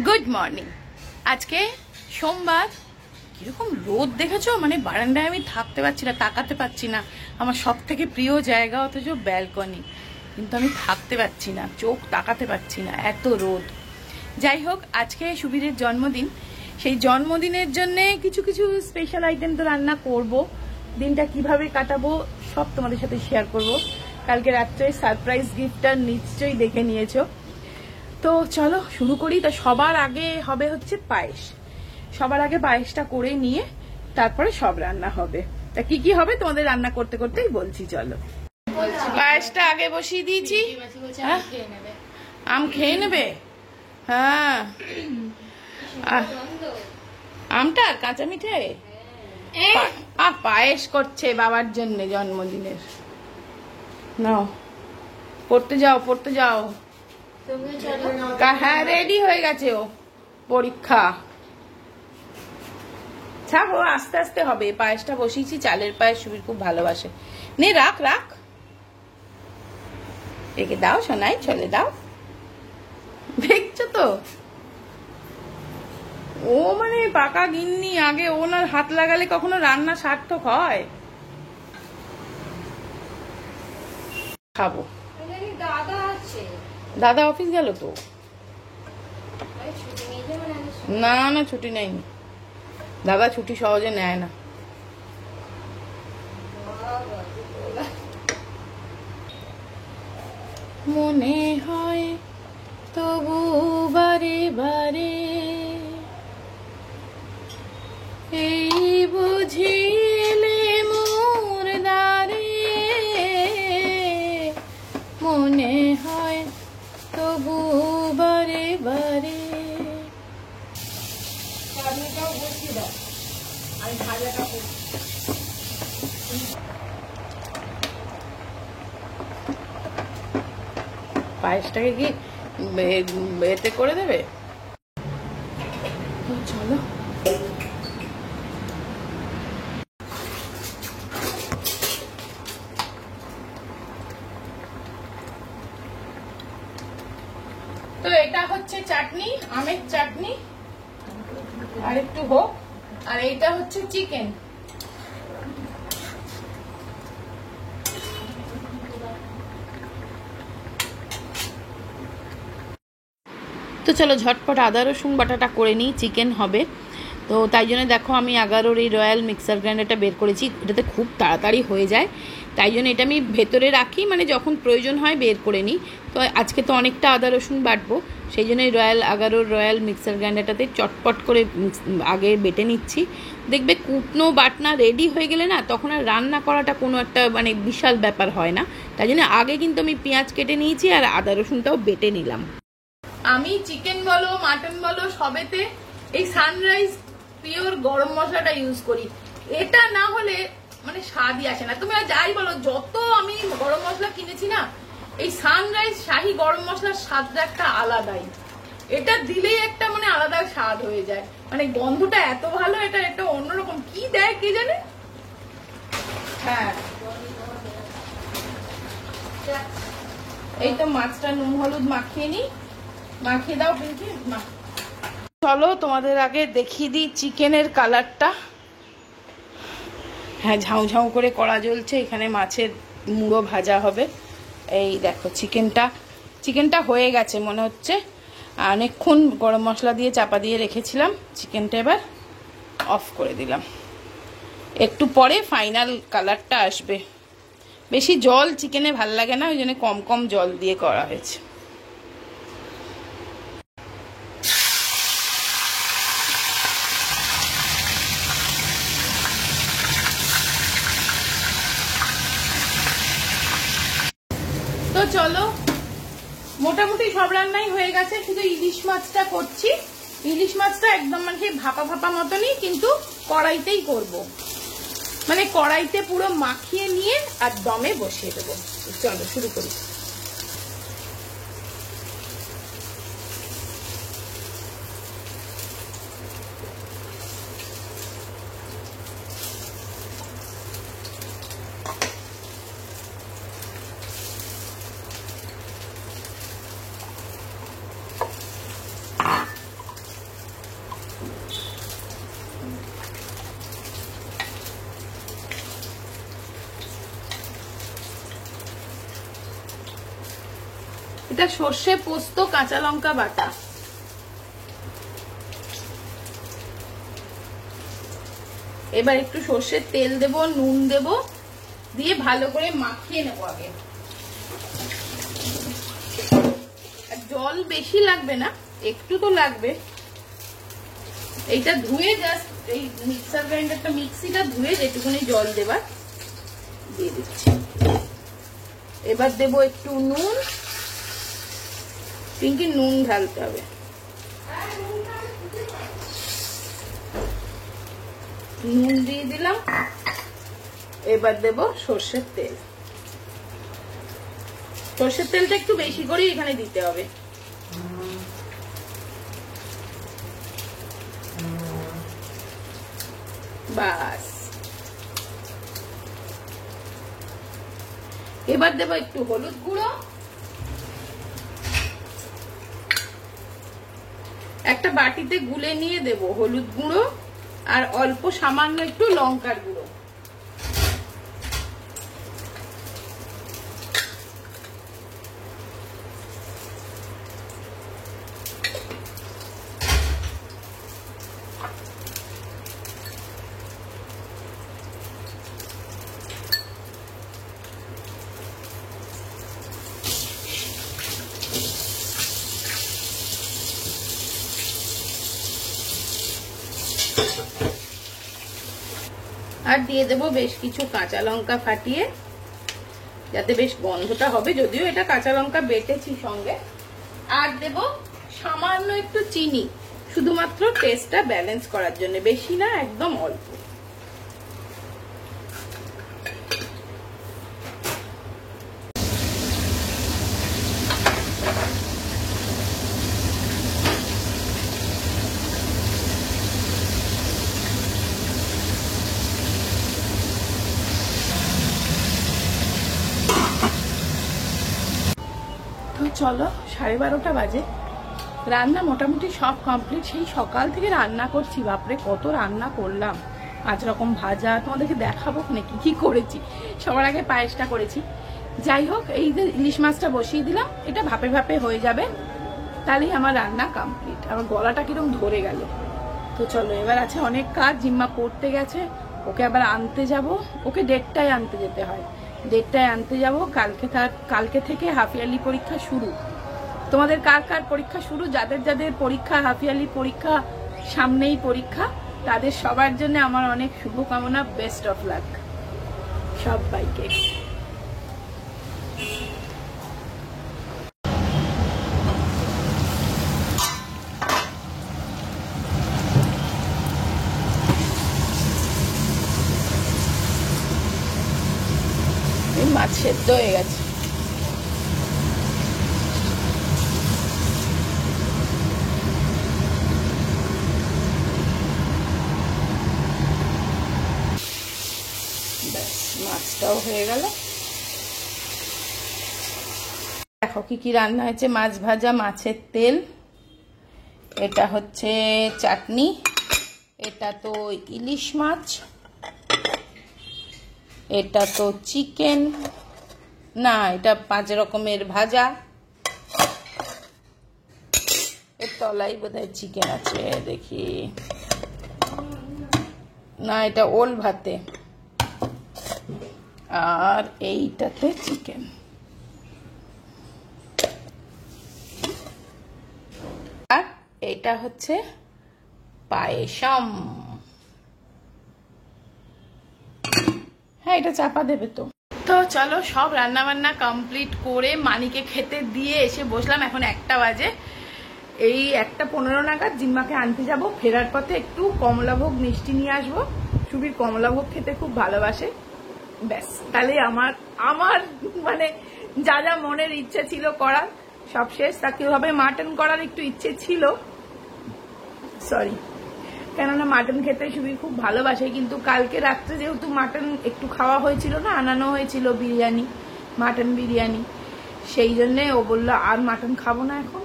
Good morning. আজকে সোমবার। কিরকম রোদ দেখেছো, মানে বারান্দায় আমি থাকতে পারছি না, তাকাতে পারছি না। আমার সব থেকে প্রিয় জায়গা অথচ ব্যালকনি, কিন্তু আমি থাকতে পারছি না, চোখ তাকাতে পারছি না, এত রোদ। যাই হোক, আজকে সুবীরের জন্মদিন। সেই জন্মদিনের জন্য কিছু কিছু স্পেশাল আইটেম তো রান্না করব। দিনটা কিভাবে কাটাবো সব তোমাদের সাথে শেয়ার করব। কালকে রাত্রে সারপ্রাইজ গিফটটা নিশ্চয়ই দেখে নিয়েছো। তো চলো শুরু করি। তো সবার আগে হবে হচ্ছে পায়েস। সবার আগে পায়েসটা করে নিয়ে তারপরে সব রান্না হবে। তা কি কি হবে তোমাদের রান্না করতে করতেই বলছি। চলো, পায়েসটা আগে বসিয়ে দিয়েছি। আম খেয়ে নেবে? হ্যাঁ, আমটা কাঁচা মিঠে পায়েস করছে বাবার জন্য জন্মদিনের। নাও, পড়তে যাও পড়তে যাও। হ্যাঁ, রেডি হয়ে গেছে ও, পরীক্ষা। ছাড়ো, আস্তে আস্তে হবে। পায়েসটা বসিয়েছি, চালের পায়েস সুবীর খুব ভালোবাসে। নে রাখ রাখ, একে দাও সোনাই, চলে দাও। দেখছো তো, ও মানে পাকা গিন্নি। আগে ওনার হাত লাগালে কখনো রান্না সার্থক হয়? খাবো। দাদা অফিস গেল তো? না না, ছুটি নেয়নি দাদা, ছুটি সহজে নেয় না। মনে হয় তবু বারে বারে এই বুঝিলে মোর দ্বারে, মনে হয় তবু বারে বারে। পায়েসটাকে কি এতে করে দেবে? চলো, তো এটা হচ্ছে চাটনি, আমের চাটনি। আর একটু হোক। আর এইটা হচ্ছে চিকেন। তো চলো ঝটপট আদা রসুন বাটাটা করে নিই, চিকেন হবে তো। তাই জন্য দেখো আমি 11-র এই রয়্যাল মিক্সার গ্রাইন্ডারটা বের করেছি। এটাতে খুব তাড়াতাড়ি হয়ে যায়, তাই জন্য এটা আমি ভেতরে রাখি, মানে যখন প্রয়োজন হয় বের করে নিই। তো আজকে তো অনেকটা আদা রসুন বাটবো, সেই জন্য এই 11-র রয়্যাল মিক্সার গ্রাইন্ডারটাতে চটপট করে আগে বেটে নিচ্ছি। দেখবে কুটনো বাটনা রেডি হয়ে গেলে না, তখন আর রান্না করাটা কোনো একটা মানে বিশাল ব্যাপার হয় না। তাই জন্য আগে কিন্তু আমি পেঁয়াজ কেটে নিয়েছি আর আদা রসুনটাও বেটে নিলাম। আমি চিকেন বলো মাটন বলো সবেতে এই সানরাইজ পিওর গরম মশলাটা ইউজ করি। এটা না হলে মানে স্বাদই আসে না। তুমি যাই বলো, যত আমি গরম মশলা কিনেছি না, এই সানরাইজ শাহি গরম মশলার স্বাদটা একটা আলাদাই। এটা দিলেই একটা মানে আলাদা স্বাদ হয়ে যায়, মানে গন্ধটা এত ভালো, এটা একটা অন্যরকম। কি দেয় কে জানে। হ্যাঁ, এই তো মাছটা নুন হলুদ মাখিয়ে নি। মাখিয়ে দাও পিঙ্কি। চলো তোমাদের আগে দেখিয়ে দিই চিকেনের কালারটা। হ্যাঁ, ঝাউ ঝাউ করে কড়া জ্বলছে, এখানে মাছের মুড়ো ভাজা হবে। এই দেখো চিকেনটা হয়ে গেছে মনে হচ্ছে। অনেকক্ষণ গরম মশলা দিয়ে চাপা দিয়ে রেখেছিলাম। চিকেনটা এবার অফ করে দিলাম। একটু পরে ফাইনাল কালারটা আসবে। বেশি জল চিকেনে ভাল লাগে না, ওই জন্য কম কম জল দিয়ে করা হয়েছে। তো চলো, মোটামুটি সব রান্নাই হয়ে গেছে, শুধু ইলিশ মাছটা করছি। ইলিশ মাছটা একদম মানে ভাপা ভাপা মতনই, কিন্তু কড়াইতেই করব, মানে কড়াইতে পুরো মাখিয়ে নিয়ে আর দমে বসিয়ে দেবো। চলো শুরু করি। এটা সর্ষে পোস্ত কাঁচা লঙ্কা বাটা। এবার একটু সর্ষের তেল দেব, নুন দেব, দিয়ে ভালো করে মাখিয়ে নেবো আগে। জল বেশি লাগবে না, একটু তো লাগবে। এইটা ধুয়ে জাস্ট এই মিক্সার গ্রাইন্ডারটা মিক্সিটা ধুয়ে যেটুকুনি জল দেবার দিয়ে দিচ্ছি। এবার দেব একটু নুন, পিঙ্কি নুন ঢালতে হবে। নুন দিয়ে দিলাম। এবার দেব সর্ষের তেল। সর্ষের তেলটা একটু বেশি করে এখানে দিতে হবে। বাস, এবার দেব একটু হলুদ গুঁড়ো, একটা বাটিতে গুলে নিয়ে দেব হলুদ গুঁড়ো, আর অল্প সামান্য একটু লঙ্কার গুঁড়ো। আর দিয়ে দেব বেশ কিছু কাঁচা লঙ্কা ফাটিয়ে, যাতে বেশ গন্ধটা হবে, যদিও এটা কাঁচা লঙ্কা বেটেছি সঙ্গে। আর দেব সামান্য একটু চিনি, শুধুমাত্র টেস্টটা ব্যালেন্স করার জন্য, বেশি না, একদম অল্প। তো চলো, 12:30 বাজে, রান্না মোটামুটি সব কমপ্লিট। সেই সকাল থেকে রান্না করছি, বাপরে কত রান্না করলাম। 5 রকম ভাজা, তোমাদেরকে দেখাবো নাকি কি করেছি। সবার আগে পায়েসটা করেছি। যাই হোক, এই যে ইলিশ মাছটা বসিয়ে দিলাম, এটা ভাপে ভাপে হয়ে যাবে, তাহলেই আমার রান্না কমপ্লিট। আমার গলাটা কিরকম ধরে গেল। তো চলো, এবার আছে অনেক কাজ। জিম্মা পড়তে গেছে, ওকে আবার আনতে যাব। ওকে 1:30টায় আনতে যেতে হয়, 1:30টায় আনতে যাব। কালকে থেকে হাফ ইয়ারলি পরীক্ষা শুরু। তোমাদের কার কার পরীক্ষা শুরু? যাদের যাদের পরীক্ষা, হাফ ইয়ারলি পরীক্ষা সামনেই পরীক্ষা, তাদের সবার জন্য আমার অনেক শুভকামনা। বেস্ট অফ লাক সবাইকে। মাছ সেদ্ধ হয়ে গেছে। মাছটাও হয়ে গেল। দেখো কি কি রান্না হয়েছে। মাছ ভাজা, মাছের তেল, এটা হচ্ছে চাটনি, এটা তো ইলিশ মাছ, এটা তো চিকেন, না এটা 5 রকমের ভাজা, এর তলাই বোধহয় চিকেন আছে, দেখি, না এটা ওল ভাতে, আর এইটাতে চিকেন। আর এটা হচ্ছে পায়েসম। হ্যাঁ, এটা চাপা দেবে তো। তো চলো, সব রান্না বান্না কমপ্লিট করে মানিকে খেতে দিয়ে এসে বসলাম। এখন 1টা বাজে। এই 1:15 নাগাদ জিম্মাকে আনতে যাব। ফেরার পথে একটু কমলাভোগ মিষ্টি নিয়ে আসবো। সুবীর কমলাভোগ খেতে খুব ভালোবাসে। ব্যাস, তাহলে আমার মানে যা যা মনের ইচ্ছে ছিল করার সব শেষ। তাকে হবে মাটন করার একটু ইচ্ছে ছিল, সরি, কেননা মাটন খেতে সুবীর খুব ভালোবাসে। কিন্তু কালকে রাত্রে যেহেতু মাটন একটু খাওয়া হয়েছিল না, আনানো হয়েছিল বিরিয়ানি, মাটন বিরিয়ানি, সেই জন্যে ও বললো আর মাটন খাবো না, এখন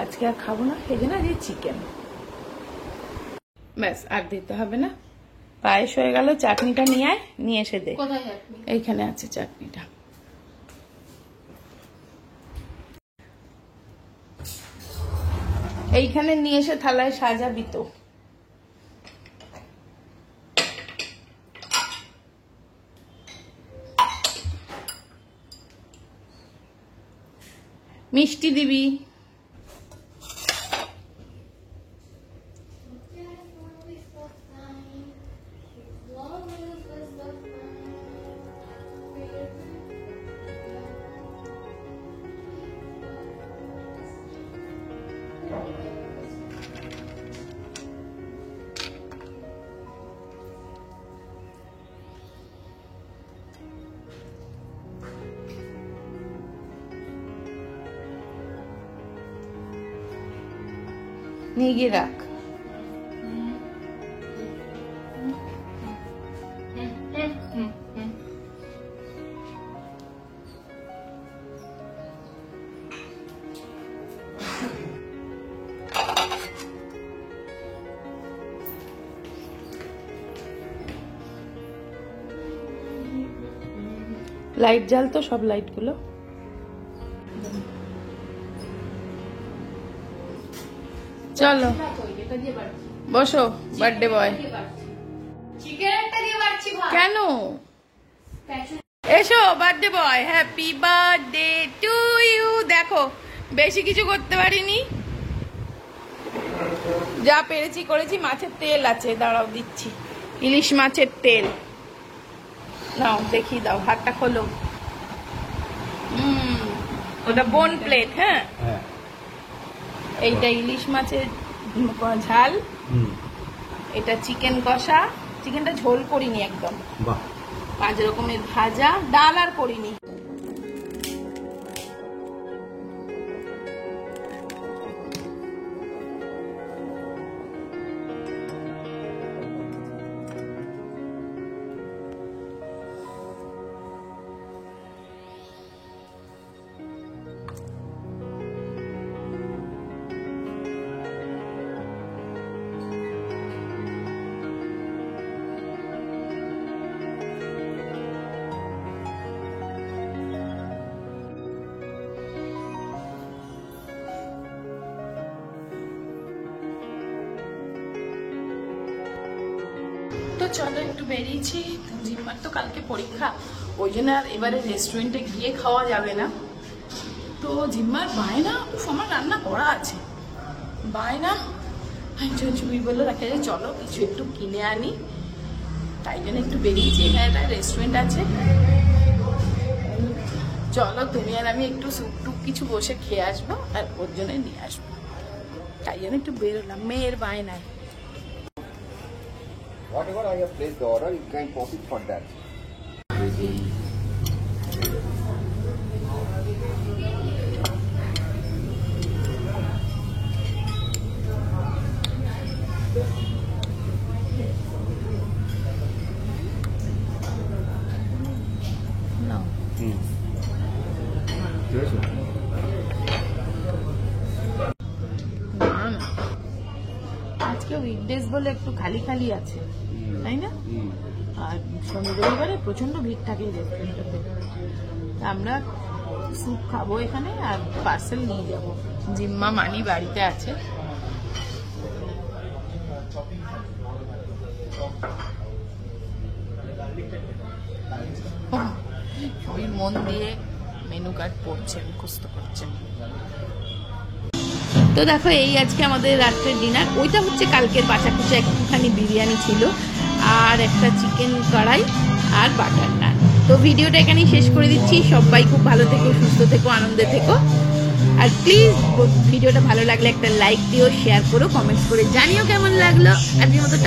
আজকে আর খাবো না, সেই জন্য আজকে চিকেন। ব্যাস, আর দিতে হবে না। পায়েস হয়ে গেল। চাটনিটা নিয়ে এসে দে। এইখানে আছে চাটনিটা। এইখানে নিয়ে এসে থালায় সাজাবি তো। মিষ্টি দিবি। নিয়ে গিয়ে রাখ। লাইট জ্বাল তো, সব লাইট গুলো। চলো বসো, বার্থডে বয়। কেন? এসো birthday boy, happy birthday to you. দেখো বেশি কিছু করতে পারিনি, যা পেরেছি করেছি। মাছের তেল আছে, দাঁড়াও দিচ্ছি। ইলিশ মাছের তেল নাও, দেখি দাও, হাতটা খোলো। ওটা বোন প্লেট। হ্যাঁ, এইটা ইলিশ মাছের ঝাল, এটা চিকেন কষা। চিকেনটা ঝোল করিনি একদম, 5 রকমের ভাজা, ডাল আর করিনি। তো চলো একটু বেরিয়েছি, জিম্মার তো কালকে পরীক্ষা, ওই জন্য আর এবারে রেস্টুরেন্টে গিয়ে খাওয়া যাবে না। তো জিম্মার বায়না, আমার রান্না করা আছে, বায়না। চুই বললো রাখে যে চলো কিছু একটু কিনে আনি, তাই জন্য একটু বেরিয়েছি। এখানে একটা রেস্টুরেন্ট আছে, চলো তুমি আর আমি একটু স্যুপ টুপ কিছু বসে খেয়ে আসবো, আর ওর জন্য নিয়ে আসবো, তাই জন্য একটু বেরোলাম মেয়ের বায়নায়। Whatever I have placed the order, you can proceed for that. No. Yes. আজকে উইকডেজ বলে একটু খালি খালি আছে, তাই না? আর শনি রবিবারে প্রচন্ড ভিড় থাকে রেস্টুরেন্টে। আমরা স্যুপ খাবো এখানে আর পার্সেল নিয়ে যাব। জিম্মা মানি বাড়িতে আছে, সবই মন দিয়ে মেনু কার্ড পড়ছে, মুখস্থ করছে। তো দেখো এই আজকে আমাদের রাত্রের ডিনার। ওইটা হচ্ছে কালকের বাঁচা কুচা একটুখানি বিরিয়ানি ছিল, আর একটা চিকেন কড়াই আর বাটার নান। তো ভিডিওটা এখানেই শেষ করে দিচ্ছি। সবাই খুব ভালো থেকো, সুস্থ থেকো, আনন্দে থেকো। আর প্লিজ ভিডিওটা ভালো লাগলে একটা লাইক দিও, শেয়ার করো, কমেন্টস করে জানিও কেমন লাগলো। আজকের মতো